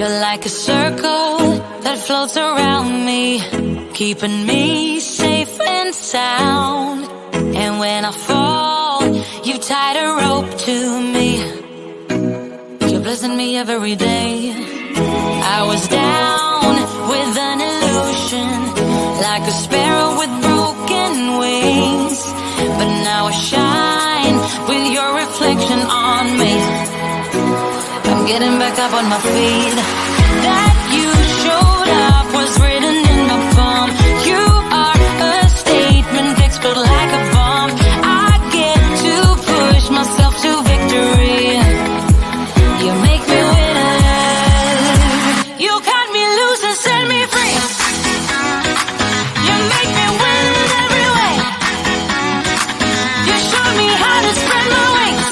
You're like a circle that floats around me, keeping me safe and sound. And when I fall, you tied a rope to me. You're blessing me every day. I was down with an illusion, like a sparrow with broken wings. But now I shine with your reflection on me. I'm getting back up on my feet. That you showed up was written in my palm. You are a statement, explode like a bomb. I get to push myself to victory. You make me winner. You cut me loose and set me free. You make me win in every way. You showed me how to spread my wings.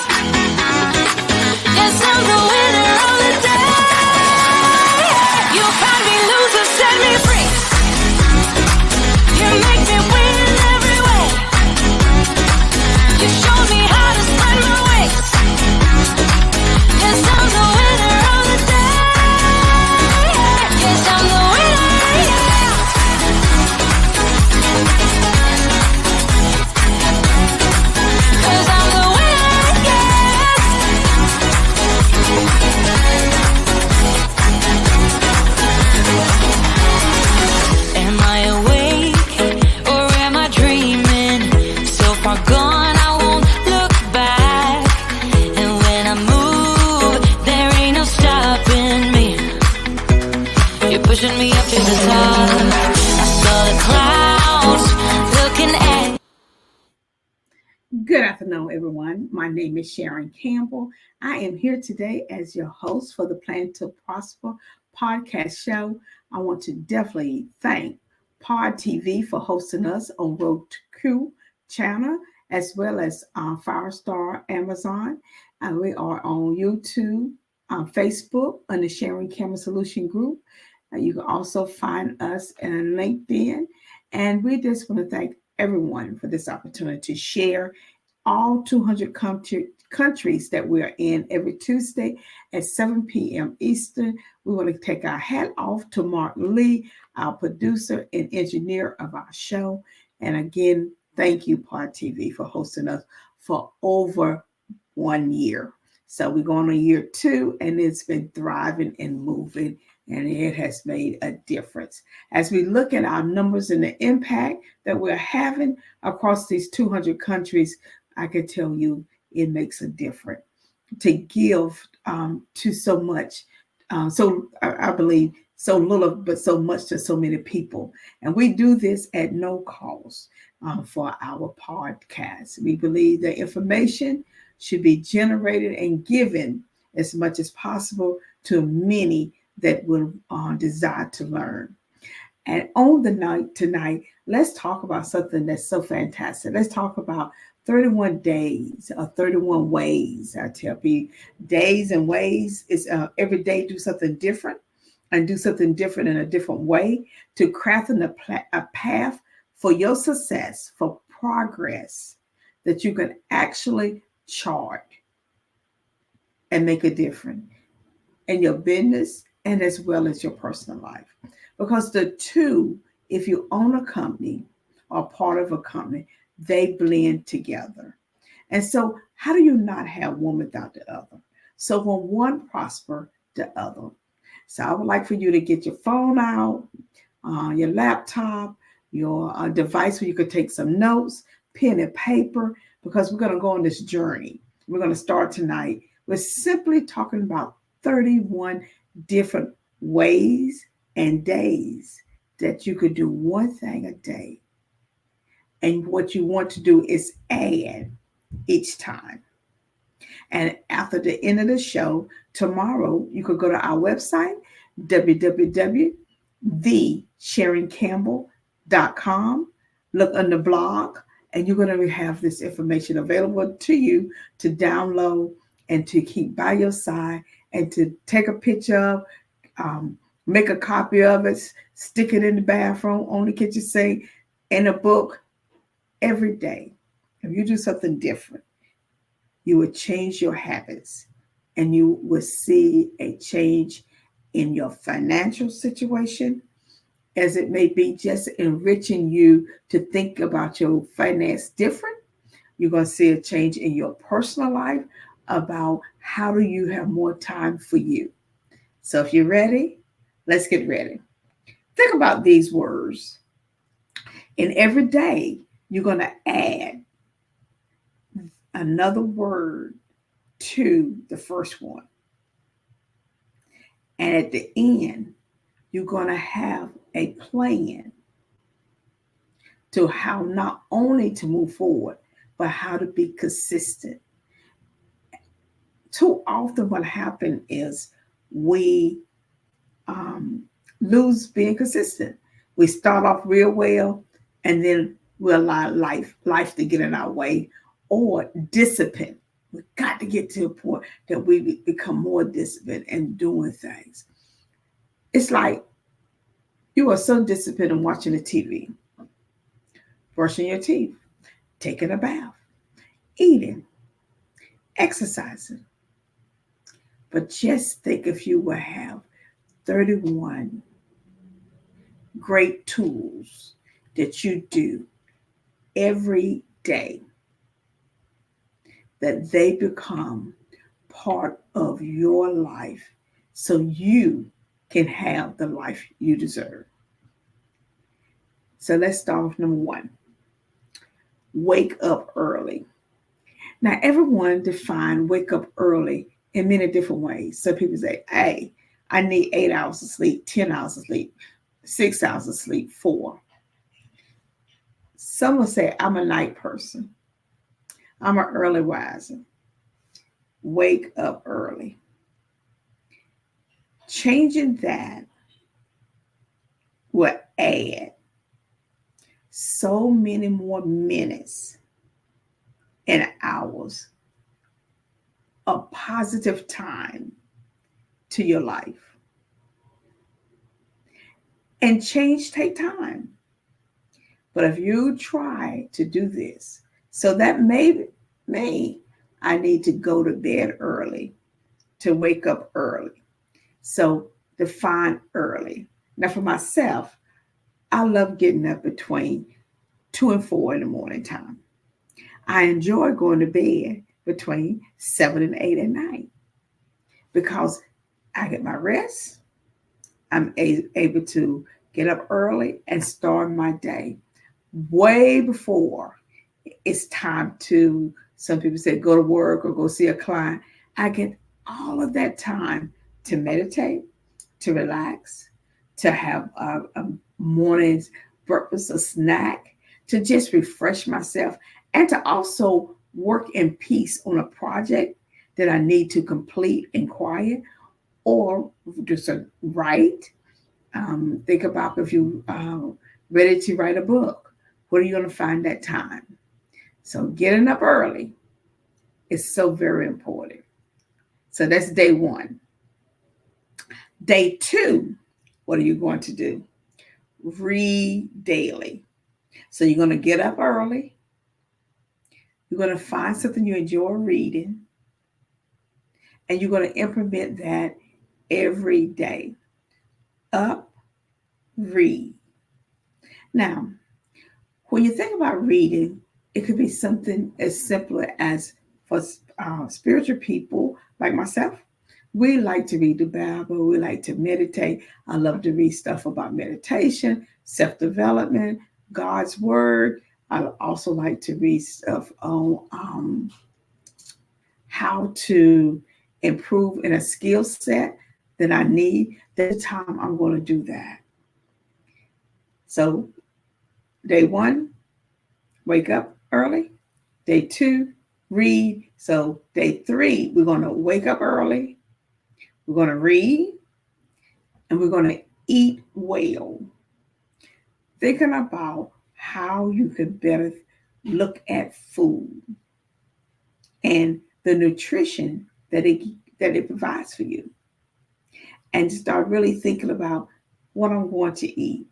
Yes, I'm the winner of the day. You cut me loose and set me free. You make me win in every way. You showed me how to spread my wings. Yes, I'm the winner of the day. Yes, I'm the winner, yeah. 'Cause I'm the winner, yes. Am I awake or am I dreaming? So far gone, I won't look back. And when I move, there ain't no stopping me. You're pushing me up to the top. I saw the clouds looking at. Good afternoon, everyone. My name is Sharon Campbell. I am here today as your host for the Plan to Prosper podcast show. I want to definitely thank Pod TV for hosting us on Roku channel, as well as Firestar Amazon. We are on YouTube, Facebook, on the Sharon Campbell Solution Group. You can also find us on LinkedIn. And we just want to thank everyone for this opportunity to share all 200 countries that we are in every Tuesday at 7 p.m. Eastern. We want to take our hat off to Mark Lee, our producer and engineer of our show. And again, thank you, Pod TV, for hosting us for over 1 year. So we're going on year 2, and it's been thriving and moving, and it has made a difference. As we look at our numbers and the impact that we're having across these 200 countries, I can tell you it makes a difference to give to so much. So I believe so little, but so much to so many people. And we do this at no cost for our podcast. We believe that information should be generated and given as much as possible to many that will desire to learn. And on the night tonight, let's talk about something that's so fantastic. Let's talk about 31 days or 31 ways. I tell people, days and ways is every day do something different and do something different in a different way to crafting a path for your success, for progress that you can actually chart and make a difference in your business and as well as your personal life. Because the two, if you own a company or part of a company, they blend together. And so how do you not have one without the other? So when one prosper, the other. So I would like for you to get your phone out, your laptop, your device where you could take some notes, pen and paper, because we're going to go on this journey. We're going to start tonight. We're simply talking about 31 different ways and days that you could do one thing a day. And what you want to do is add each time. And after the end of the show, tomorrow, you could go to our website, www.thesharoncampbell.com, look under blog, and you're going to have this information available to you to download and to keep by your side and to take a picture of, make a copy of it, stick it in the bathroom, on the kitchen sink, in a book. Every day, if you do something different, you will change your habits and you will see a change in your financial situation, as it may be just enriching you to think about your finance different. You're going to see a change in your personal life about how do you have more time for you. So if you're ready, let's get ready. Think about these words. And every day, you're going to add another word to the first one. And at the end, you're going to have a plan to how not only to move forward, but how to be consistent. Too often what happens is we lose being consistent. We start off real well, and then we allow life to get in our way, or discipline. We got to get to a point that we become more disciplined in doing things. It's like you are so disciplined in watching the TV, brushing your teeth, taking a bath, eating, exercising. But just think if you will have 31 great tools that you do every day, that they become part of your life so you can have the life you deserve. So let's start with number 1. Wake up early. Now, everyone define wake up early in many different ways. Some people say, hey, I need 8 hours of sleep, 10 hours of sleep, 6 hours of sleep, 4. Some will say, I'm a night person. I'm an early riser. Wake up early. Changing that will add so many more minutes and hours of positive time to your life. And change take time. But if you try to do this, so that may I need to go to bed early to wake up early. So define early. Now for myself, I love getting up between 2 and 4 in the morning time. I enjoy going to bed between 7 and 8 at night because I get my rest. I'm able to get up early and start my day way before it's time to, some people say, go to work or go see a client. I get all of that time to meditate, to relax, to have a morning's breakfast, a snack, to just refresh myself, and to also work in peace on a project that I need to complete in quiet, or just write. Think about if you ready to write a book, where are you going to find that time? So getting up early is so very important. So that's day 1. Day 2, what are you going to do? Read daily. So you're going to get up early. You're going to find something you enjoy reading. And you're going to implement that every day. Up, read. Now, when you think about reading, it could be something as simple as, for spiritual people like myself, we like to read the Bible. We like to meditate. I love to read stuff about meditation, self-development, God's word. I also like to read stuff on how to improve in a skill set that I need. This time I'm going to do that. So day 1, wake up early. Day 2, read. So day 3, we're going to wake up early. We're going to read, and we're going to eat well. Thinking about how you can better look at food and the nutrition that it provides for you. And start really thinking about what I'm going to eat.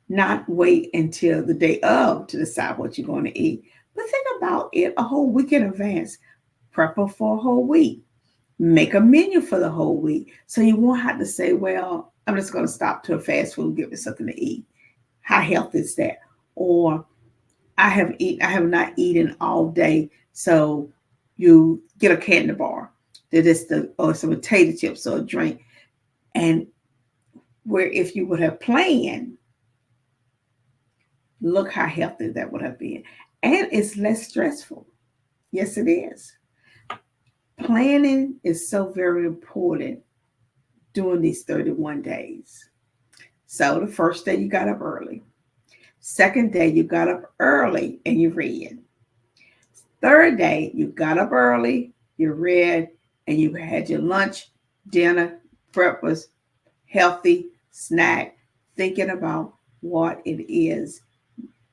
Not wait until the day of to decide what you're going to eat, but think about it a whole week in advance. Prepare for a whole week. Make a menu for the whole week. So you won't have to say, well, I'm just going to stop to a fast food and get me something to eat. How healthy is that? Or I have not eaten all day. So you get a candy bar that is or some potato chips or a drink. And where if you would have planned, look how healthy that would have been. And it's less stressful. Yes, it is. Planning is so very important during these 31 days. So the first day you got up early. Second day you got up early and you read. Third day you got up early, you read, and you had your lunch, dinner, breakfast, healthy snack, thinking about what it is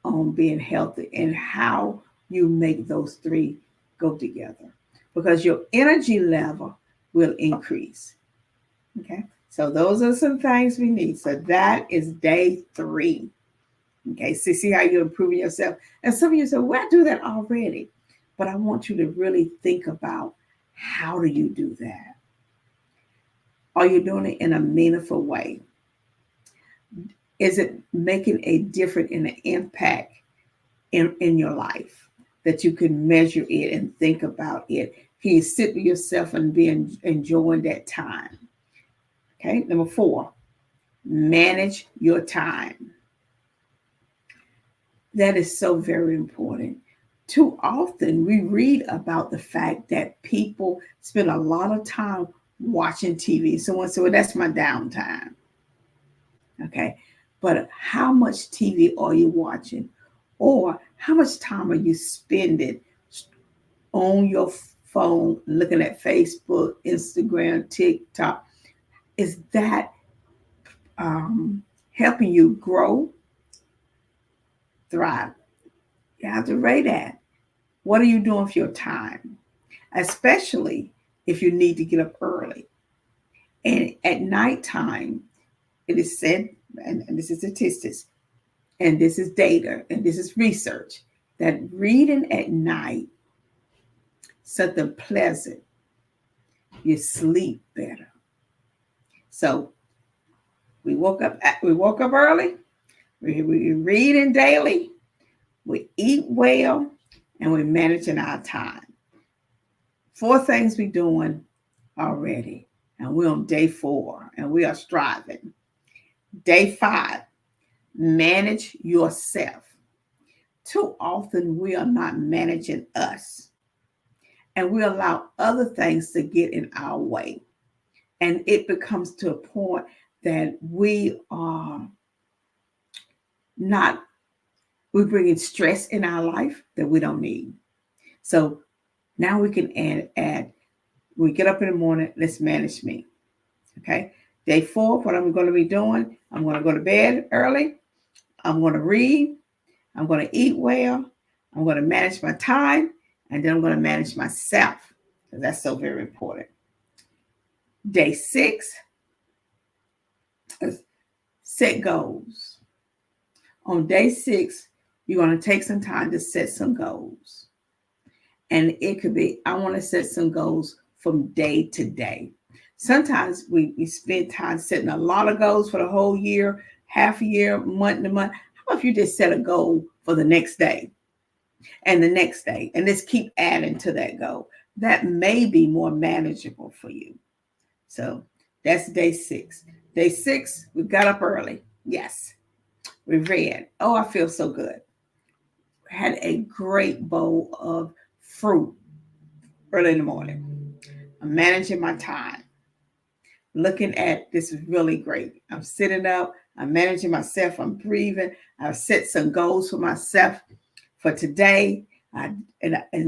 on being healthy and how you make those three go together, because your energy level will increase. Okay, so those are some things we need. So that is day 3. Okay, so see how you're improving yourself. And some of you say, well, I do that already. But I want you to really think about, how do you do that? Are you doing it in a meaningful way? Is it making a difference in the impact in your life that you can measure it and think about it? Can you sit with yourself and be enjoying that time? Okay, number 4, manage your time. That is so very important. Too often we read about the fact that people spend a lot of time watching TV. Someone said, well, that's my downtime. Okay, but how much TV are you watching? Or how much time are you spending on your phone looking at Facebook, Instagram, TikTok? Is that helping you grow, thrive? You have to rate that. What are you doing with your time? Especially if you need to get up early. And at nighttime, it is said, and this is statistics, and this is data, and this is research, that reading at night, something pleasant, you sleep better. So we woke up early, we reading daily, we eat well, and we're managing our time. 4 things we're doing already, and we're on day 4, and we are striving. Day 5, manage yourself. Too often we are not managing us, and we allow other things to get in our way. And it becomes to a point that we're bringing stress in our life that we don't need. So now we can add, when we get up in the morning, let's manage me. Okay. Day 4, what I'm going to be doing, I'm going to go to bed early. I'm going to read. I'm going to eat well. I'm going to manage my time. And then I'm going to manage myself. Because that's so very important. Day 6, set goals. On day 6, you're going to take some time to set some goals. And it could be, I want to set some goals from day to day. Sometimes we spend time setting a lot of goals for the whole year, half a year, month to month. How about if you just set a goal for the next day and the next day, and just keep adding to that goal? That may be more manageable for you. So that's day 6. Day 6, we got up early. Yes. We read. Oh, I feel so good. Had a great bowl of fruit early in the morning. I'm managing my time. Looking at this is really great. I'm sitting up. I'm managing myself. I'm breathing. I've set some goals for myself for today. And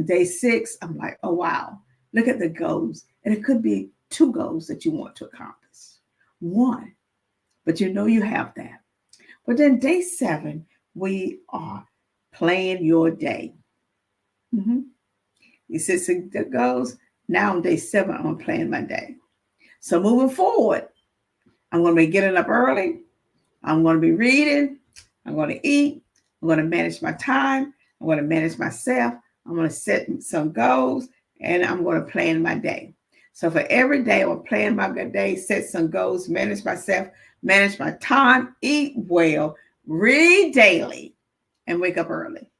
day 6, I'm like, oh, wow. Look at the goals. And it could be 2 goals that you want to accomplish. 1, but you know you have that. But then day 7, we are plan your day. You set some goals. Now on day 7, I'm going to plan my day. So moving forward, I'm going to be getting up early. I'm going to be reading. I'm going to eat. I'm going to manage my time. I'm going to manage myself. I'm going to set some goals, and I'm going to plan my day. So for every day, I will plan my good day, set some goals, manage myself, manage my time, eat well, read daily, and wake up early.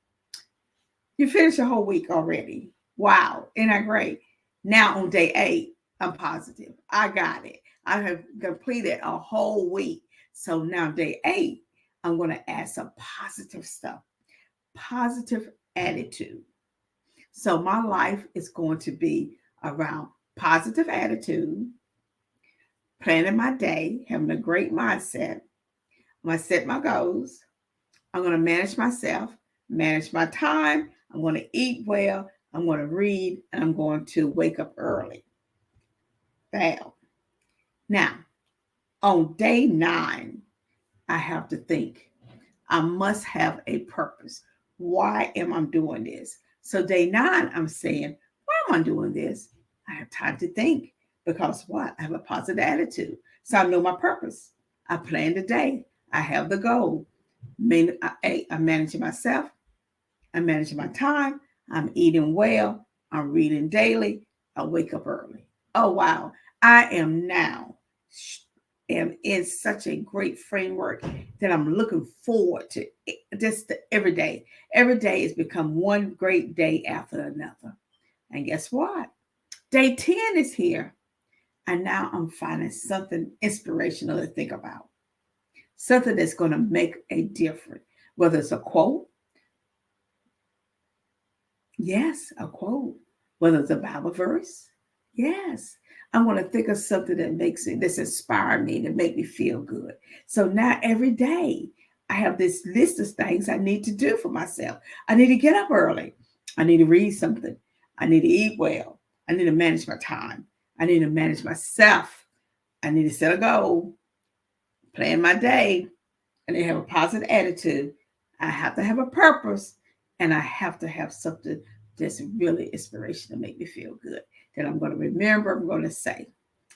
You finished your whole week already. Wow, isn't that great? Now on day 8, I'm positive. I got it. I have completed a whole week. So now day 8, I'm going to add some positive stuff, positive attitude. So my life is going to be around positive attitude, planning my day, having a great mindset. I'm going to set my goals. I'm going to manage myself, manage my time. I'm going to eat well. I'm going to read, and I'm going to wake up early. Bam. Now, on day 9, I have to think. I must have a purpose. Why am I doing this? So day 9, I'm saying, why am I doing this? I have time to think because what? I have a positive attitude. So I know my purpose. I plan the day. I have the goal. I'm managing myself. I'm managing my time. I'm eating well. I'm reading daily. I wake up early. Oh, wow. I am in such a great framework that I'm looking forward to just every day. Every day has become one great day after another. And guess what? Day 10 is here. And now I'm finding something inspirational to think about. Something that's going to make a difference. Whether it's a quote. Yes, a quote. Whether it's a Bible verse. Yes. I want to think of something that's inspired me to make me feel good. So now every day I have this list of things I need to do for myself. I need to get up early. I need to read something. I need to eat well. I need to manage my time. I need to manage myself. I need to set a goal, plan my day, and then have a positive attitude. I have to have a purpose, and I have to have something that's really inspirational to make me feel good. That I'm going to remember, I'm going to say.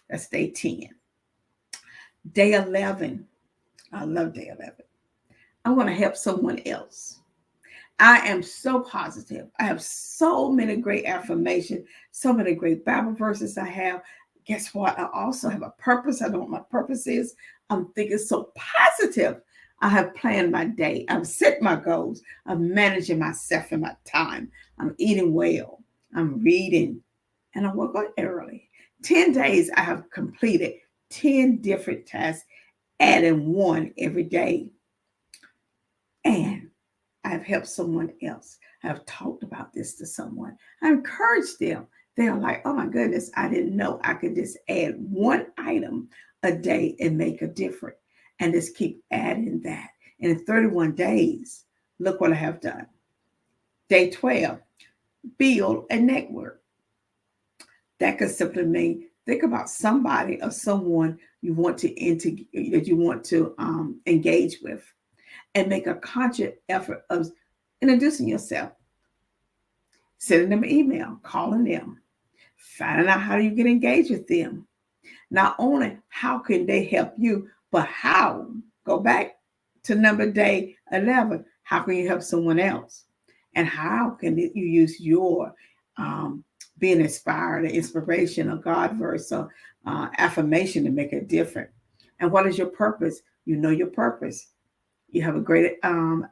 That's day 10. Day 11. I love day 11. I want to help someone else. I am so positive. I have so many great affirmations, so many great Bible verses I have. Guess what? I also have a purpose. I know what my purpose is. I'm thinking so positive. I have planned my day. I've set my goals. I'm managing myself and my time. I'm eating well. I'm reading. And I woke up early. 10 days I have completed 10 different tasks, adding one every day. And I've helped someone else. I've talked about this to someone. I encouraged them. They're like, oh my goodness, I didn't know I could just add one item a day and make a difference. And just keep adding that. And in 31 days, look what I have done. Day 12, build a network. That could simply mean think about somebody or someone you want to engage with, and make a conscious effort of introducing yourself, sending them an email, calling them, finding out how you can engage with them. Not only how can they help you, but how. Go back to number day 11. How can you help someone else? And how can you use your being inspired, or inspiration, or God verse, or affirmation to make a difference? And what is your purpose? You know your purpose. You have a great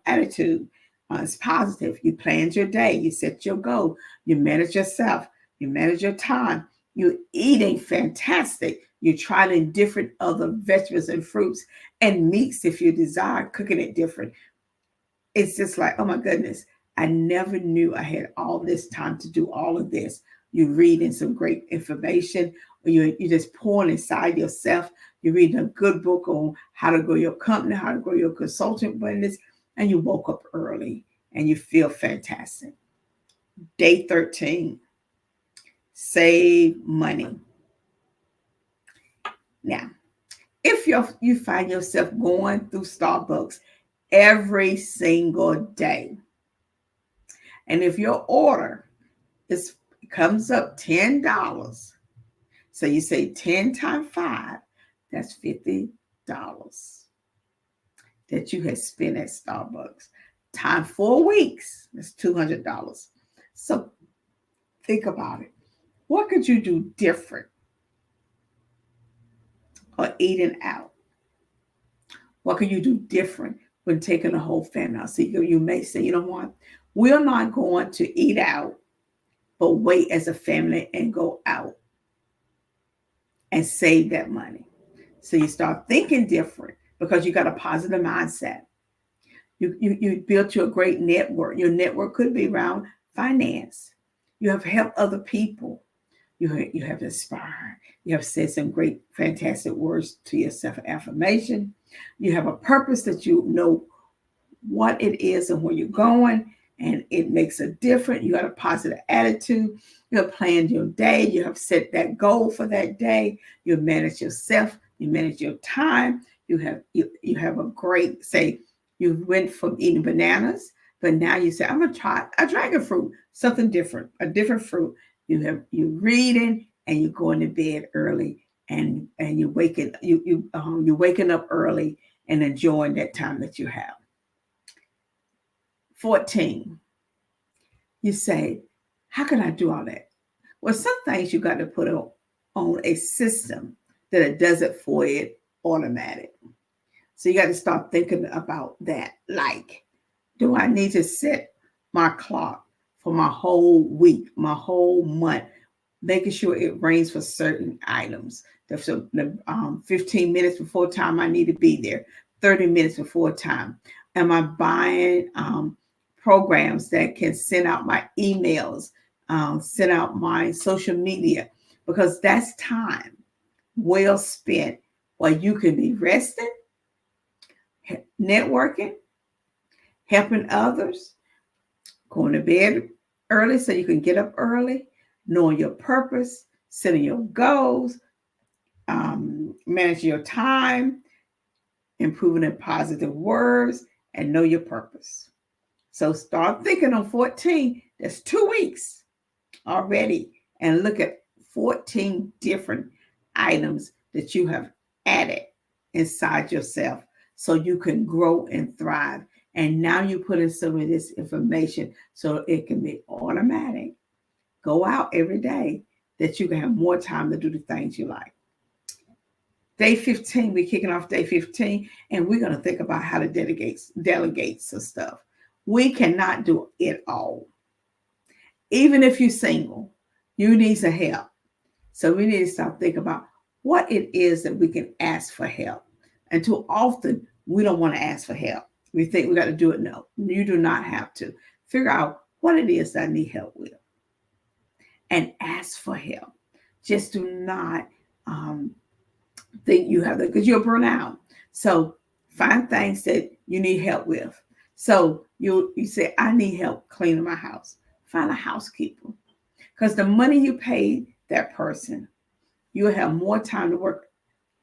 attitude. It's positive. You planned your day. You set your goal. You manage yourself. You manage your time. You're eating fantastic. You're trying different other vegetables and fruits and meats if you desire, cooking it different. It's just like, oh my goodness, I never knew I had all this time to do all of this. You're reading some great information, or you're just pouring inside yourself. You're reading a good book on how to grow your company, how to grow your consultant business, and you woke up early and you feel fantastic. Day 13, save money. Now, if you find yourself going through Starbucks every single day, and if your order comes up $10, so you say 10 times 5, that's $50 that you had spent at Starbucks. Time 4 weeks, that's $200. So think about it. What could you do different or eating out? What can you do different when taking the whole family out? See, you may say, you know what? We're not going to eat out, but wait as a family and go out and save that money. So you start thinking different because you got a positive mindset. You built your great network. Your network could be around finance. You have helped other people. You have inspired. You have said some great, fantastic words to yourself, affirmation. You have a purpose that you know what it is and where you're going, and it makes a difference. You got a positive attitude. You have planned your day. You have set that goal for that day. You manage yourself. You manage your time. You have a great, say, you went from eating bananas, but now you say, I'm gonna try a dragon fruit, something different, a different fruit. You're reading and you're going to bed early, and you're waking up early and enjoying that time that you have. 14. You say, how can I do all that? Well, some things you got to put on a system that it does it for it automatic. So you got to start thinking about that. Like, do I need to set my clock for my whole week, my whole month, making sure it rains for certain items? So 15 minutes before time I need to be there, 30 minutes before time. Am I buying programs that can send out my emails, send out my social media? Because that's time well spent while you can be resting, networking, helping others, going to bed early so you can get up early, knowing your purpose, setting your goals, managing your time, improving in positive words, and know your purpose. So start thinking on 14. That's 2 weeks already. And look at 14 different items that you have added inside yourself so you can grow and thrive. And now you put in some of this information so it can be automatic. Go out every day that you can have more time to do the things you like. Day 15, we're kicking off day 15, and we're going to think about how to delegate some stuff. We cannot do it all. Even if you're single, you need some help. So we need to start thinking about what it is that we can ask for help. And too often, we don't want to ask for help. We think we got to do it. No, you do not have to. Figure out what it is that I need help with and ask for help. Just do not think you have that, because you'll burn out. So find things that you need help with. So you say, I need help cleaning my house. Find a housekeeper, because the money you pay that person, you'll have more time to work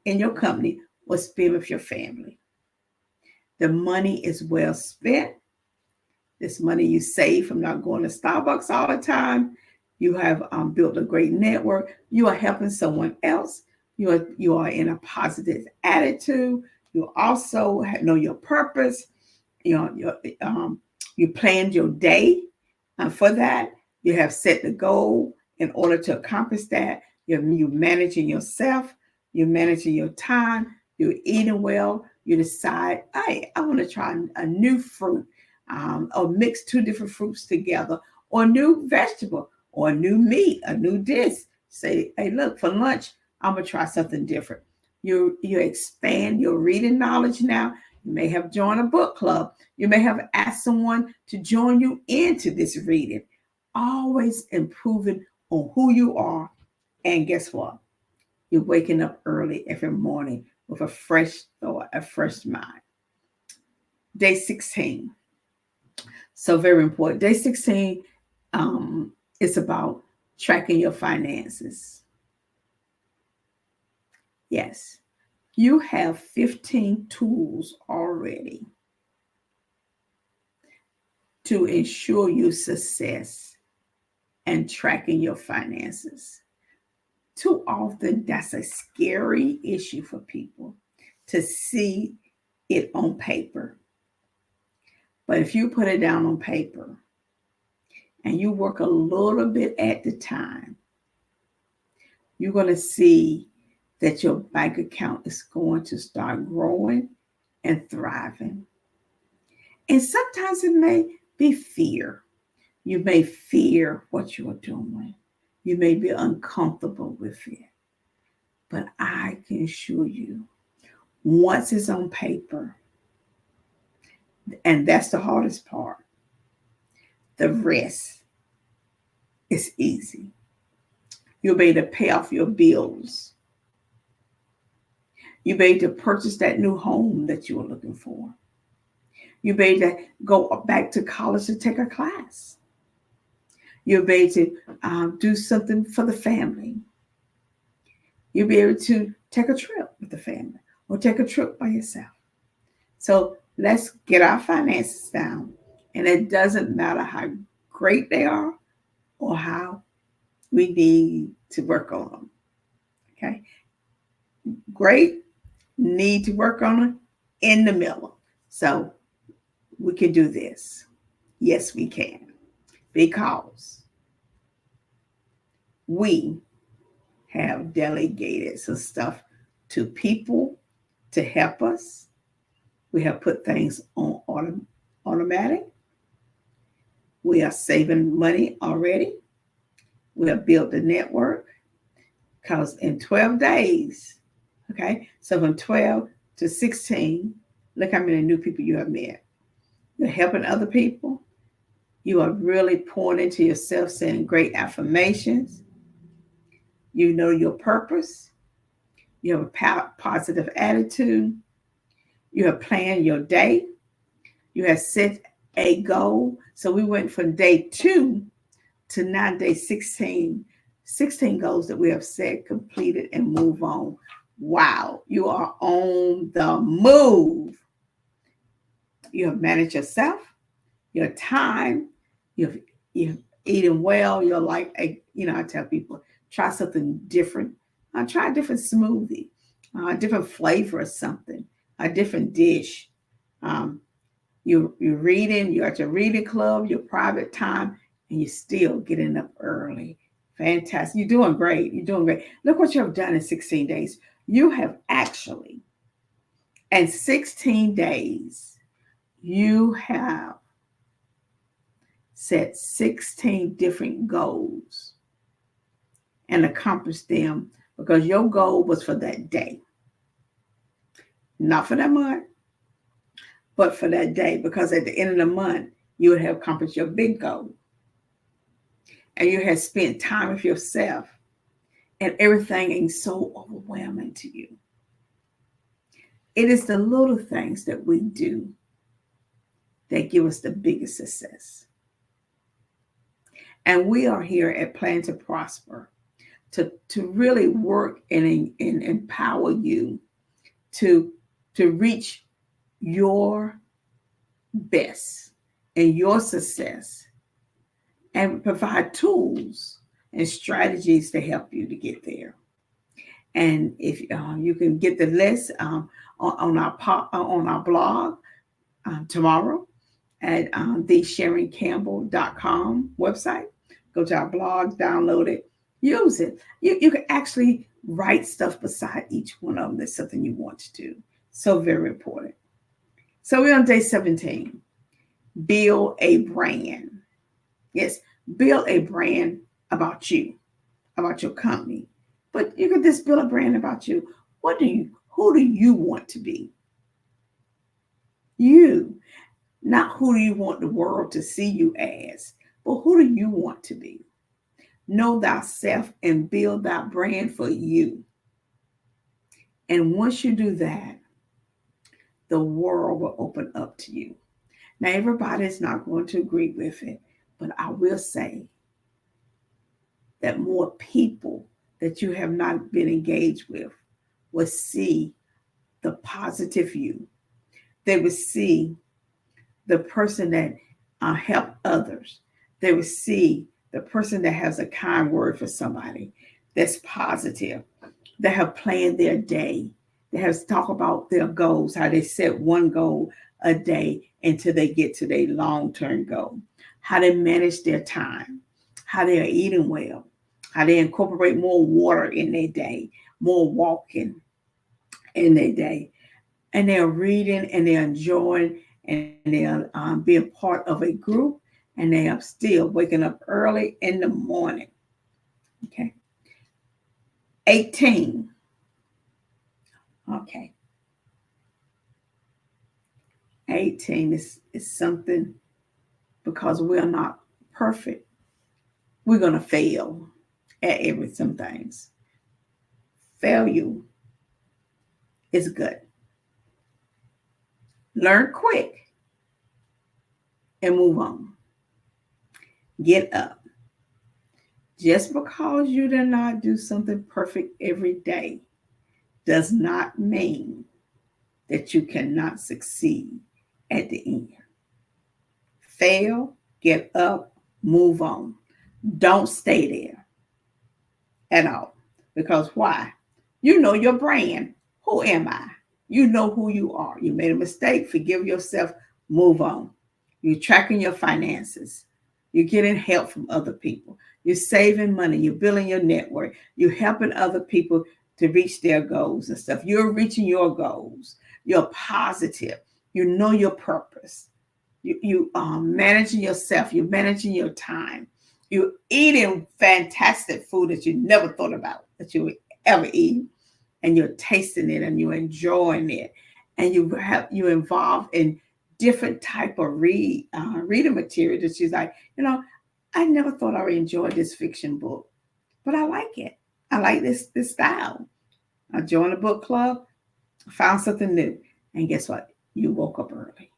in your company or spend with your family. The money is well spent. This money you save from not going to Starbucks all the time. You have built a great network. You are helping someone else. You are in a positive attitude. You also know your purpose. You planned your day for that. You have set the goal in order to accomplish that. You're managing yourself. You're managing your time. You're eating well. You decide, hey, I want to try a new fruit, or mix 2 different fruits together, or a new vegetable, or a new meat, a new dish. Say, hey, look, for lunch, I'm going to try something different. You expand your reading knowledge now. You may have joined a book club. You may have asked someone to join you into this reading. Always improving on who you are. And guess what? You're waking up early every morning with a fresh thought, a fresh mind. Day 16. So very important. Day 16 is about tracking your finances. Yes, you have 15 tools already to ensure your success and tracking your finances. Too often, that's a scary issue for people to see it on paper. But if you put it down on paper and you work a little bit at the time, you're going to see that your bank account is going to start growing and thriving. And sometimes it may be fear. You may fear what you're doing. You may be uncomfortable with it. But I can assure you, once it's on paper, and that's the hardest part, the rest is easy. You'll be able to pay off your bills. You'll be able to purchase that new home that you were looking for. You'll be able to go back to college to take a class. You'll be able to do something for the family. You'll be able to take a trip with the family or take a trip by yourself. So let's get our finances down. And it doesn't matter how great they are or how we need to work on them. Okay? Great, need to work on them in the middle. So we can do this. Yes, we can. Because we have delegated some stuff to people to help us. We have put things on automatic. We are saving money already. We have built the network because in 12 days, okay, so from 12 to 16, look how many new people you have met. You're helping other people. You are really pouring into yourself, saying great affirmations. You know your purpose. You have a positive attitude. You have planned your day. You have set a goal. So we went from day 2 to now day 16. 16 goals that we have set, completed, and move on. Wow, you are on the move. You have managed yourself, your time, you've eaten well. You're like, I tell people, try something different. Try a different smoothie, a different flavor of something, a different dish. You're reading, you're at your reading club, your private time, and you're still getting up early. Fantastic. You're doing great. You're doing great. Look what you have done in 16 days. You have actually, in 16 days, you have set 16 different goals and accomplished them because your goal was for that day. Not for that month, but for that day, because at the end of the month, you would have accomplished your big goal. And you have spent time with yourself, and everything ain't so overwhelming to you. It is the little things that we do that give us the biggest success. And we are here at Plan to Prosper to really work and empower you to reach your best and your success, and provide tools and strategies to help you to get there. And if you can get the list on our blog tomorrow at the SharonCampbell.com website. Go to our blog, download it, use it. You can actually write stuff beside each one of them. That's something you want to do. So very important. So we're on day 17. Build a brand. Yes, build a brand about you, about your company. But you can just build a brand about you. Who do you want to be? You. Not who do you want the world to see you as, but who do you want to be? Know thyself and build thy brand for you. And once you do that, the world will open up to you. Now, everybody's not going to agree with it, but I will say that more people that you have not been engaged with will see the positive you. They will see the person that helped others. They will see the person that has a kind word for somebody that's positive, that have planned their day, that has talked about their goals, how they set one goal a day until they get to their long-term goal, how they manage their time, how they are eating well, how they incorporate more water in their day, more walking in their day. And they're reading and they're enjoying and they're being part of a group, and they are still waking up early in the morning. Okay. 18. Okay. 18 is something, because we're not perfect. We're going to fail at some things. Failure is good. Learn quick and move on. Get up. Just because you do not do something perfect every day does not mean that you cannot succeed at the end. Fail, get up, move on. Don't stay there at all. Because why? You know your brand. Who am I? You know who you are. You made a mistake. Forgive yourself. Move on. You're tracking your finances. You're getting help from other people. You're saving money. You're building your network. You're helping other people to reach their goals and stuff. You're reaching your goals. You're positive. You know your purpose. You are managing yourself. You're managing your time. You're eating fantastic food that you never thought about that you would ever eat. And you're tasting it and you're enjoying it. And you're involved in different type of reading material that she's like, I never thought I would enjoy this fiction book, but I like it. I like this style. I joined a book club, found something new. And guess what? You woke up early.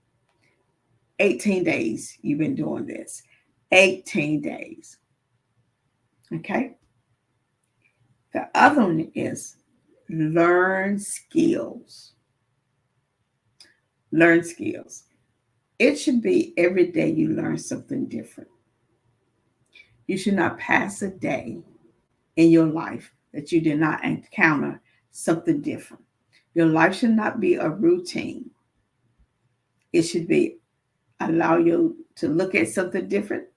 18 days you've been doing this. 18 days. Okay? The other one is learn skills. Learn skills. It should be every day you learn something different. You should not pass a day in your life that you did not encounter something different. Your life should not be a routine. It should be allow you to look at something different,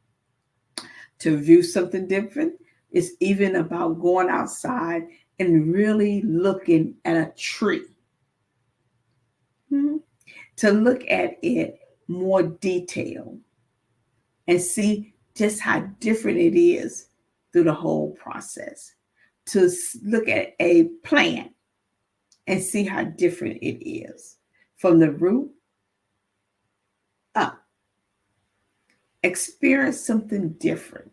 to view something different. It's even about going outside and really looking at a tree. To look at it more detailed and see just how different it is through the whole process. To look at a plant and see how different it is from the root up. Experience something different.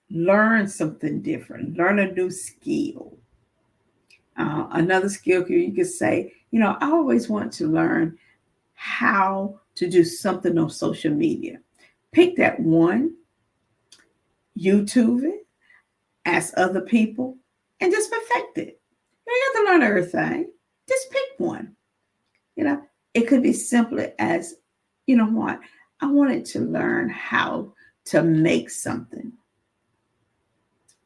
Learn something different. Learn a new skill. Another skill you could say, I always want to learn how to do something on social media. Pick that one, YouTube it, ask other people, and just perfect it. You don't have to learn everything. Just pick one. It could be simply as, what? I wanted to learn how to make something.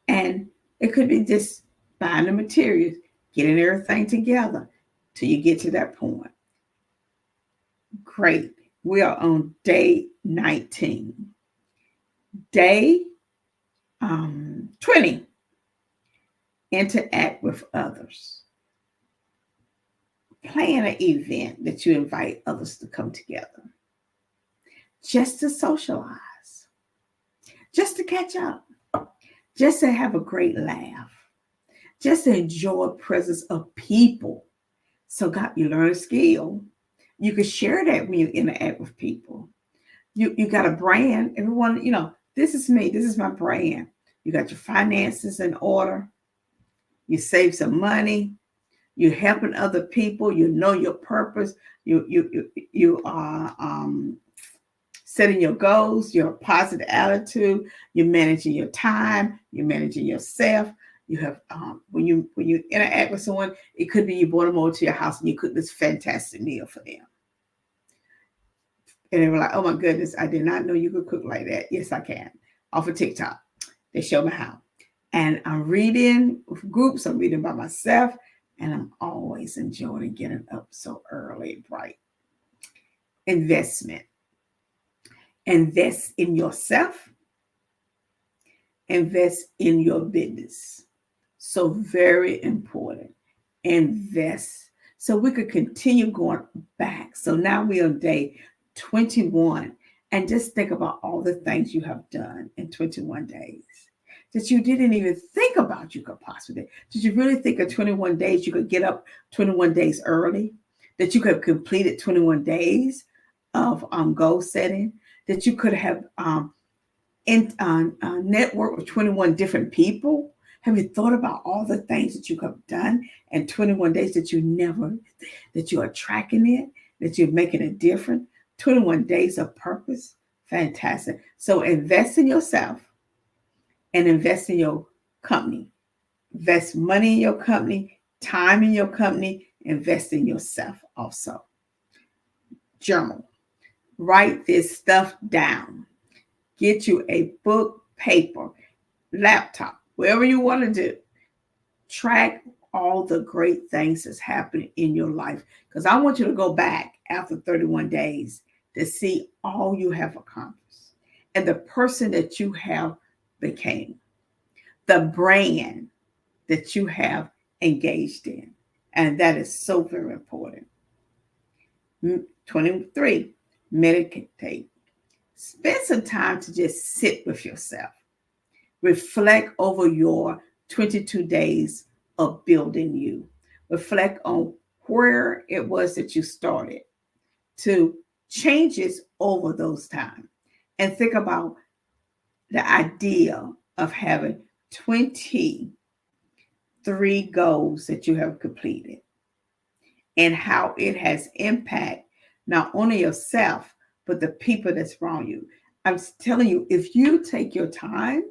And it could be just buying the materials, getting everything together till you get to that point. Great. We are on day 19. Day 20. Interact with others. Plan an event that you invite others to come together. Just to socialize. Just to catch up. Just to have a great laugh. Just to enjoy the presence of people. So God, you learn a skill. You can share that when you interact with people. You got a brand. Everyone, this is me. This is my brand. You got your finances in order. You save some money. You're helping other people. You know your purpose. You are setting your goals. Your positive attitude. You're managing your time. You're managing yourself. You have when you interact with someone, it could be you brought them over to your house and you cook this fantastic meal for them. And they were like, oh my goodness, I did not know you could cook like that. Yes, I can. Off of TikTok. They show me how. And I'm reading with groups. I'm reading by myself. And I'm always enjoying getting up so early and bright. Investment. Invest in yourself. Invest in your business. So very important. invest so we could continue going back. So now we're on day 21, and just think about all the things you have done in 21 days that you didn't even think about you could possibly. Did you really think of 21 days you could get up 21 days early? That you could have completed 21 days of goal setting? That you could have networked with 21 different people? Have you thought about all the things that you have done in 21 days that you are tracking it, that you're making a difference? 21 days of purpose. Fantastic. So invest in yourself and invest in your company. Invest money in your company, time in your company, invest in yourself also. Journal. Write this stuff down. Get you a book, paper, laptop, wherever you want to do. Track all the great things that's happening in your life, because I want you to go back after 31 days to see all you have accomplished and the person that you have became, the brand that you have engaged in. And that is so very important. 23, meditate. Spend some time to just sit with yourself. Reflect over your 22 days of building you. Reflect on where it was that you started to changes over those times. And think about the idea of having 23 goals that you have completed and how it has impact not only yourself, but the people that's around you. I'm telling you, if you take your time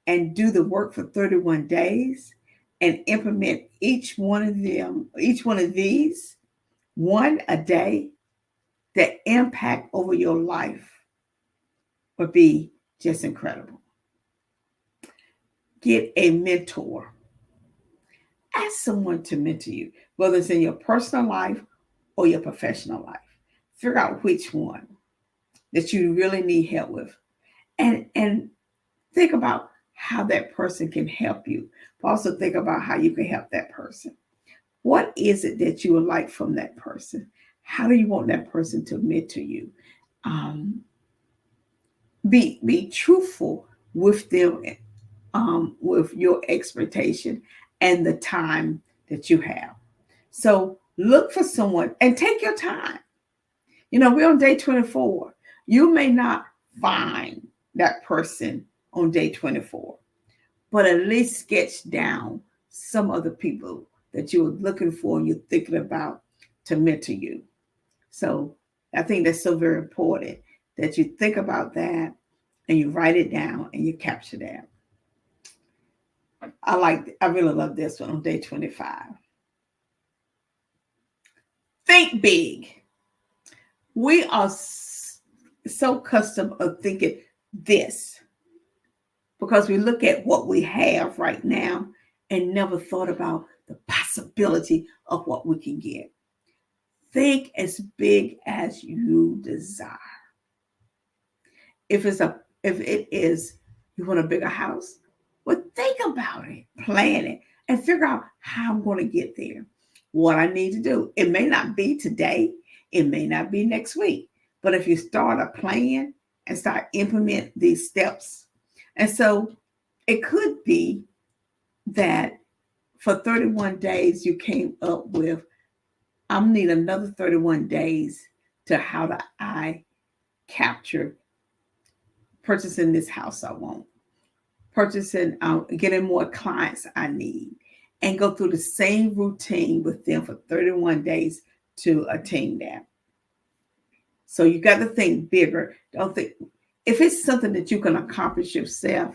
and do the work for 31 days and implement each one of these, one a day, the impact over your life would be just incredible. Get a mentor. Ask someone to mentor you, whether it's in your personal life or your professional life. Figure out which one that you really need help with. And think about how that person can help you. But also think about how you can help that person. What is it that you would like from that person? How do you want that person to mentor you? Be truthful with them, with your expectation and the time that you have. So look for someone and take your time. We're on day 24. You may not find that person on day 24, but at least sketch down some of the people that you were looking for and you're thinking about to mentor you. So I think that's so very important that you think about that and you write it down and you capture that. I really love this one on day 25. Think big. We are so accustomed of thinking this because we look at what we have right now and never thought about the possibility of what we can get. Think as big as you desire. If it is you want a bigger house, well, think about it, plan it, and figure out how I'm going to get there. What I need to do. It may not be today. It may not be next week. But if you start a plan and start implement these steps, and so it could be that for 31 days you came up with, I'm need another 31 days to how do I capture purchasing this house I want, purchasing, getting more clients I need, and go through the same routine with them for 31 days to attain that. So you got to think bigger. Don't think, if it's something that you can accomplish yourself,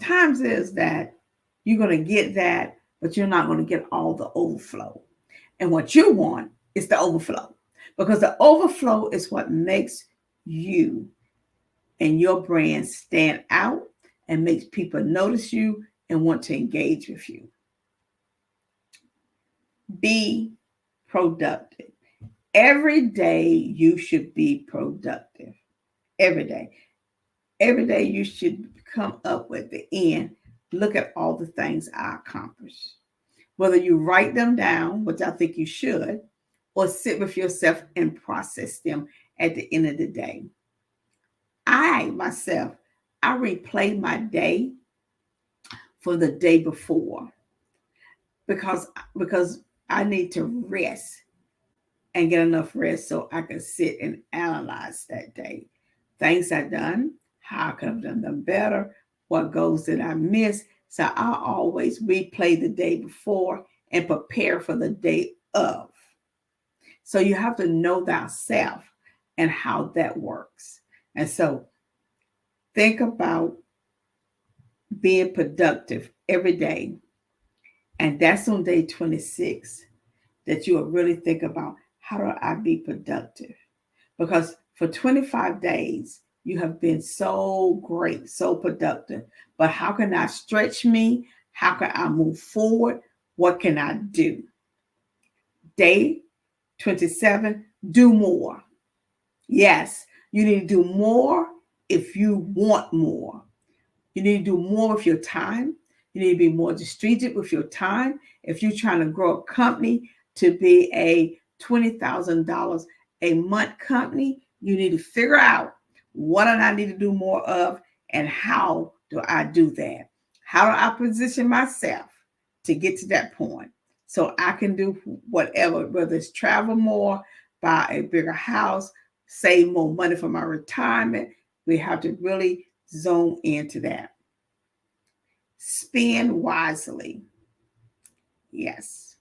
times is that you're going to get that, but you're not going to get all the overflow. And what you want is the overflow, because the overflow is what makes you and your brand stand out and makes people notice you and want to engage with you. Be productive. Every day you should be productive. Every day. Every day you should come up with the end. look at all the things I accomplished. Whether you write them down, which I think you should, or sit with yourself and process them at the end of the day. I myself, I replay my day for the day before because I need to rest and get enough rest so I can sit and analyze that day. Things I've done, how I could have done them better, what goals did I miss. So I always replay the day before and prepare for the day of. So you have to know thyself and how that works. And so think about being productive every day. And that's on day 26 that you will really think about, how do I be productive? Because for 25 days, you have been so great, so productive. But how can I stretch me? How can I move forward? What can I do? Day 27, do more. Yes, you need to do more if you want more. You need to do more with your time. You need to be more strategic with your time. If you're trying to grow a company to be a $20,000 a month company, you need to figure out what do I need to do more of and how do I do that? How do I position myself to get to that point so I can do whatever, whether it's travel more, buy a bigger house, save more money for my retirement. We have to really zone into that. Spend wisely. Yes.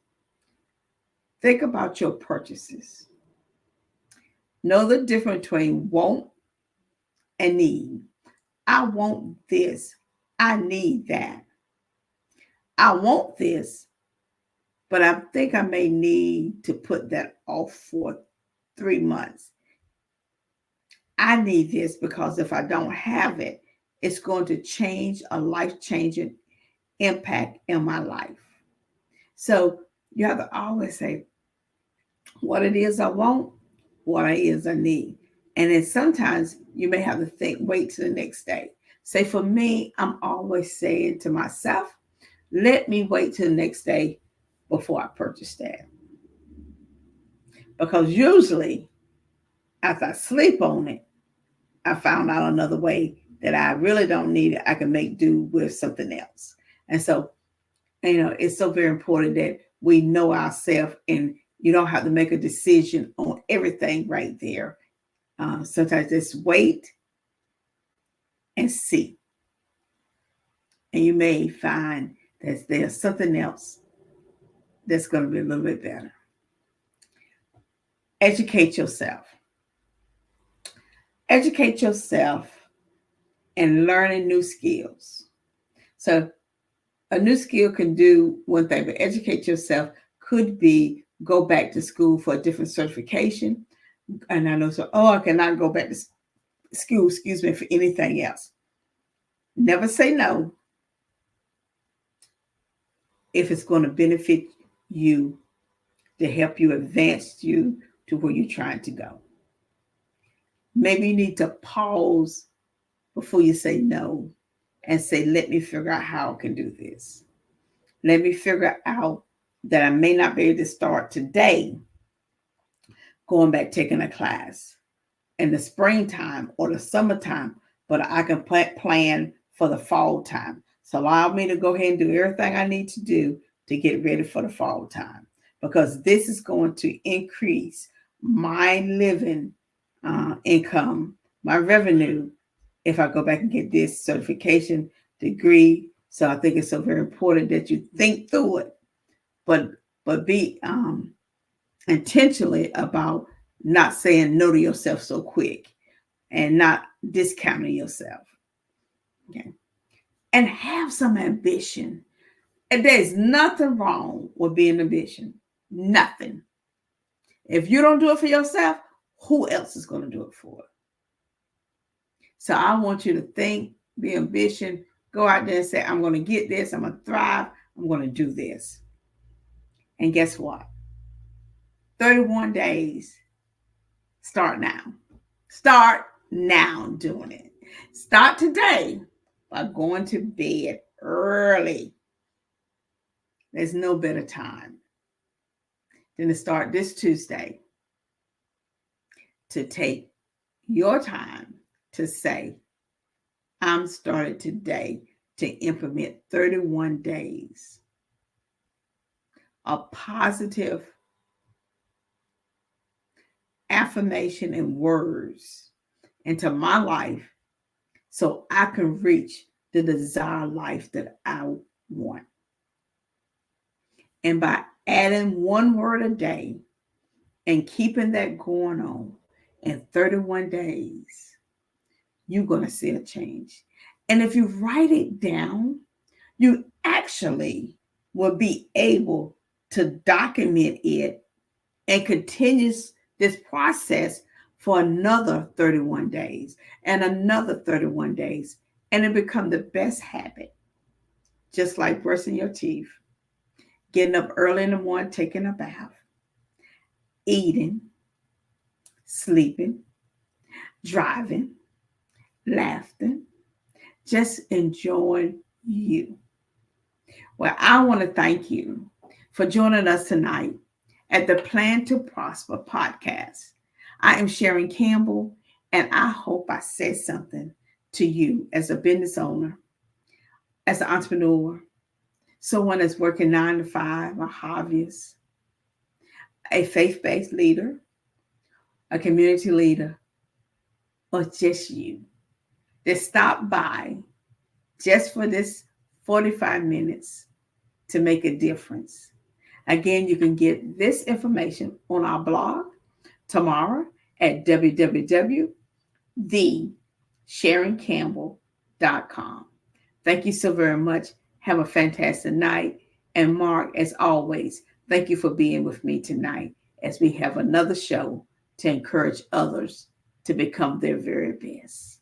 Think about your purchases. Know the difference between want and need. I want this. I need that. I want this, but I think I may need to put that off for 3 months. I need this because if I don't have it, it's going to change a life-changing impact in my life. So you have to always say what it is I want, what it is I need. And then sometimes you may have to wait till the next day. Say for me, I'm always saying to myself, let me wait till the next day before I purchase that. Because usually after I sleep on it, I found out another way that I really don't need it. I can make do with something else. And so, it's so very important that we know ourselves, and you don't have to make a decision on everything right there. Sometimes just wait and see. And you may find that there's something else that's going to be a little bit better. Educate yourself. Educate yourself and learning new skills. So a new skill can do one thing, but educate yourself could be go back to school for a different certification. And I know, I cannot go back to school, for anything else. Never say no if it's going to benefit you, to help you advance you to where you're trying to go. Maybe you need to pause before you say no and say, let me figure out how I can do this. Let me figure out that I may not be able to start today going back taking a class in the springtime or the summertime, but I can plan for the fall time. So allow me to go ahead and do everything I need to do to get ready for the fall time, because this is going to increase my living income, my revenue, if I go back and get this certification degree. So I think it's so very important that you think through it, but be intentionally about not saying no to yourself so quick and not discounting yourself. Okay. And have some ambition. And there's nothing wrong with being ambition. Nothing. If you don't do it for yourself, who else is going to do it for it? So I want you to think, be ambition, go out there and say, I'm going to get this, I'm going to thrive, I'm going to do this. And guess what? 31 days. Start now. Start now doing it. Start today by going to bed early. There's no better time than to start this Tuesday to take your time to say, I'm started today to implement 31 days of positive affirmation and words into my life so I can reach the desired life that I want. And by adding one word a day and keeping that going on in 31 days, you're going to see a change. And if you write it down, you actually will be able to document it and continue this process for another 31 days and another 31 days. And it become the best habit, just like brushing your teeth, getting up early in the morning, taking a bath, eating, sleeping, driving, laughing, just enjoying you. Well, I want to thank you for joining us tonight at the Plan to Prosper podcast. I am Sharon Campbell, and I hope I said something to you as a business owner, as an entrepreneur, someone that's working 9 to 5, a hobbyist, a faith-based leader, a community leader, or just you that stopped by just for this 45 minutes to make a difference. Again, you can get this information on our blog tomorrow at www.thesharoncampbell.com. Thank you so very much. Have a fantastic night. And Mark, as always, thank you for being with me tonight as we have another show to encourage others to become their very best.